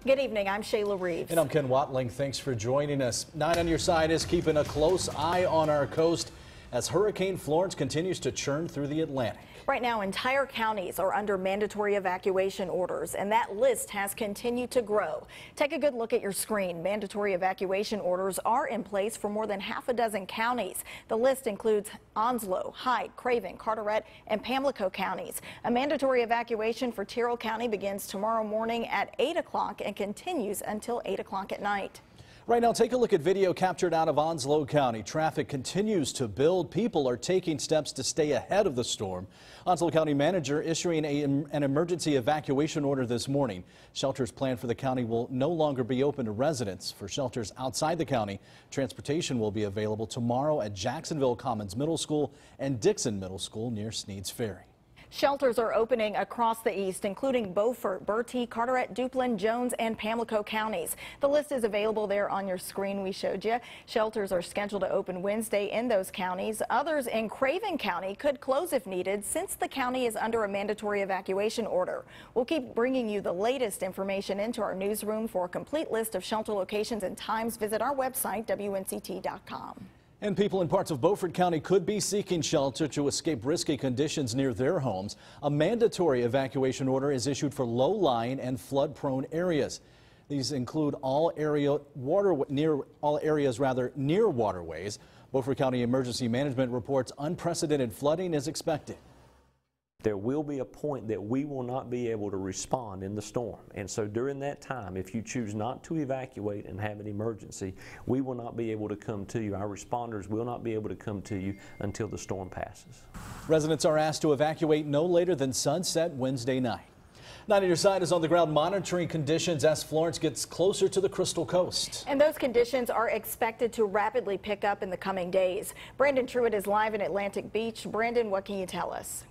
Good evening, I'm Shayla Reeves. And I'm Ken Watling. Thanks for joining us. 9 on your side is keeping a close eye on our coast as Hurricane Florence continues to churn through the Atlantic. Right now, entire counties are under mandatory evacuation orders, and that list has continued to grow. Take a good look at your screen. Mandatory evacuation orders are in place for more than half a dozen counties. The list includes Onslow, Hyde, Craven, Carteret, and Pamlico counties. A mandatory evacuation for Tyrrell County begins tomorrow morning at 8 o'clock and continues until 8 o'clock at night. Right now, take a look at video captured out of Onslow County. Traffic continues to build. People are taking steps to stay ahead of the storm. Onslow County manager issuing an emergency evacuation order this morning. Shelters planned for the county will no longer be open to residents. For shelters outside the county, transportation will be available tomorrow at Jacksonville Commons Middle School and Dixon Middle School near Sneads Ferry. Shelters are opening across the east, including Beaufort, Bertie, Carteret, Duplin, Jones, and Pamlico counties. The list is available there on your screen we showed you. Shelters are scheduled to open Wednesday in those counties. Others in Craven County could close if needed since the county is under a mandatory evacuation order. We'll keep bringing you the latest information into our newsroom. For a complete list of shelter locations and times, visit our website, WNCT.com. And people in parts of Beaufort County could be seeking shelter to escape risky conditions near their homes. A mandatory evacuation order is issued for low-lying and flood-prone areas. These include all areas near waterways. Beaufort County Emergency Management reports unprecedented flooding is expected. There will be a point that we will not be able to respond in the storm. And so during that time, if you choose not to evacuate and have an emergency, we will not be able to come to you. Our responders will not be able to come to you until the storm passes. Residents are asked to evacuate no later than sunset Wednesday night. 9 on your side is on the ground monitoring conditions as Florence gets closer to the Crystal Coast. And those conditions are expected to rapidly pick up in the coming days. Brandon Truitt is live in Atlantic Beach. Brandon, what can you tell us?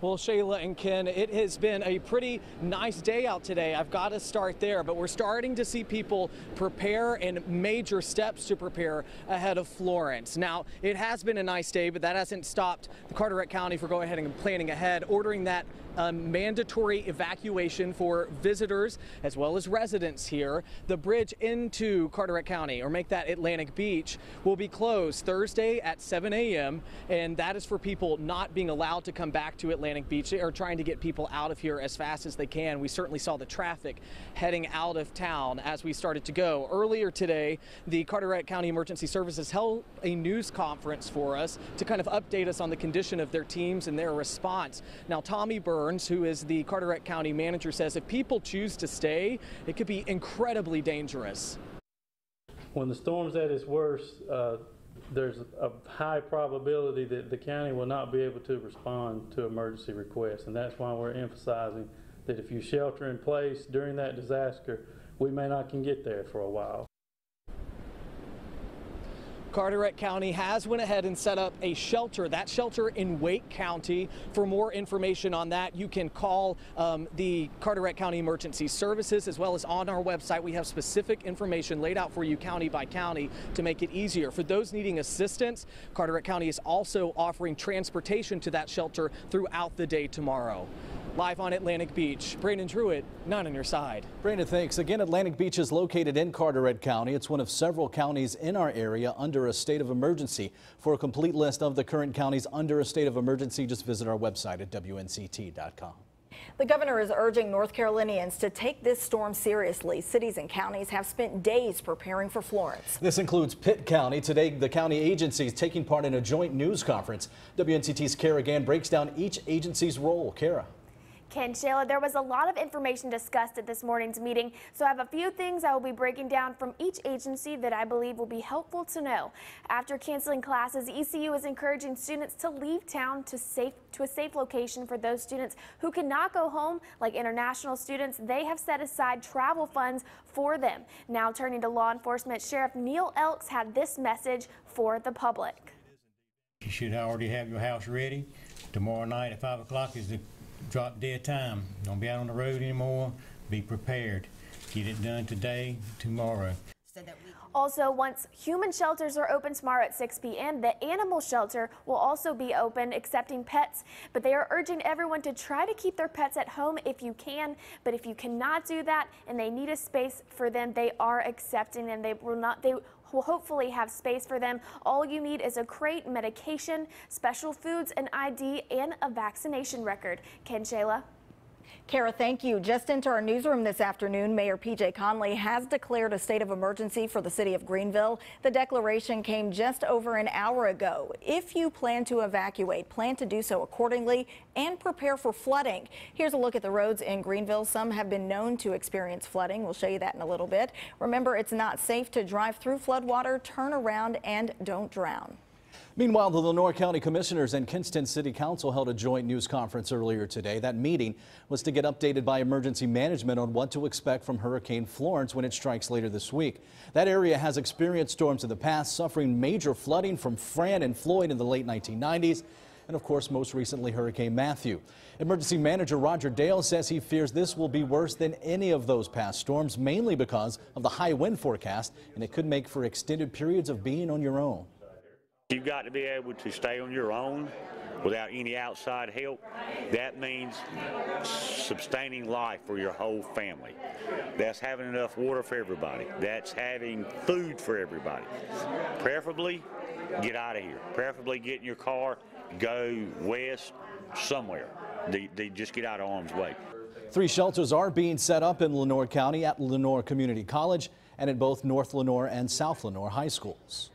Well, Shayla and Ken, it has been a pretty nice day out today. I've got to start there, but we're starting to see people prepare and major steps to prepare ahead of Florence. Now, it has been a nice day, but that hasn't stopped the Carteret County for going ahead and planning ahead, ordering that mandatory evacuation for visitors as well as residents here. The bridge into Carteret County, or make that Atlantic Beach, will be closed Thursday at 7 a.m. and that is for people not being allowed to come back to Atlantic Beach. They are trying to get people out of here as fast as they can. We certainly saw the traffic heading out of town as we started to go. Earlier today, the Carteret County Emergency Services held a news conference for us to kind of update us on the condition of their teams and their response. Now, Tommy Burns, who is the Carteret County manager, says if people choose to stay, it could be incredibly dangerous. When the storm's at its worst, there's a high probability that the county will not be able to respond to emergency requests, and that's why we're emphasizing that if you shelter in place during that disaster, we may not can get there for a while. Carteret County has went ahead and set up a shelter, that shelter in Wake County. For more information on that, you can call the Carteret County Emergency Services, as well as on our website. We have specific information laid out for you county by county to make it easier. For those needing assistance, Carteret County is also offering transportation to that shelter throughout the day tomorrow. Live on Atlantic Beach, Brandon Truitt, 9 on your side. Brandon, thanks. Again, Atlantic Beach is located in Carteret County. It's one of several counties in our area under a state of emergency. For a complete list of the current counties under a state of emergency, just visit our website at WNCT.com. The governor is urging North Carolinians to take this storm seriously. Cities and counties have spent days preparing for Florence. This includes Pitt County. Today, the county agency is taking part in a joint news conference. WNCT's Kara Gann breaks down each agency's role. Kara. Ken, Shayla, there was a lot of information discussed at this morning's meeting, so I have a few things I will be breaking down from each agency that I believe will be helpful to know. After canceling classes, ECU is encouraging students to leave town to a safe location. For those students who cannot go home, like international students, they have set aside travel funds for them. Now turning to law enforcement, Sheriff Neil Elks had this message for the public. You should already have your house ready. Tomorrow night at 5 o'clock is the drop dead time. Don't be out on the road anymore. Be prepared. Get it done today, tomorrow. Also, once human shelters are open tomorrow at 6 p.m., the animal shelter will also be open, accepting pets. But they are urging everyone to try to keep their pets at home if you can. But if you cannot do that and they need a space for them, they are accepting, and they will hopefully have space for them. All you need is a crate, medication, special foods, an ID, and a vaccination record. Ken, Shayla. Kara, thank you. Just into our newsroom this afternoon, Mayor P.J. Conley has declared a state of emergency for the city of Greenville. The declaration came just over an hour ago. If you plan to evacuate, plan to do so accordingly and prepare for flooding. Here's a look at the roads in Greenville. Some have been known to experience flooding. We'll show you that in a little bit. Remember, it's not safe to drive through floodwater. Turn around and don't drown. Meanwhile, the Lenoir County Commissioners and Kinston City Council held a joint news conference earlier today. That meeting was to get updated by emergency management on what to expect from Hurricane Florence when it strikes later this week. That area has experienced storms in the past, suffering major flooding from Fran and Floyd in the late 1990s. And of course, most recently, Hurricane Matthew. Emergency Manager Roger Dale says he fears this will be worse than any of those past storms, mainly because of the high wind forecast, and it could make for extended periods of being on your own. You've got to be able to stay on your own without any outside help. That means sustaining life for your whole family. That's having enough water for everybody. That's having food for everybody. Preferably, get out of here. Preferably get in your car, go west somewhere. Just get out of harm's way. 3 shelters are being set up in Lenoir County at Lenoir Community College and at both North Lenoir and South Lenoir high schools.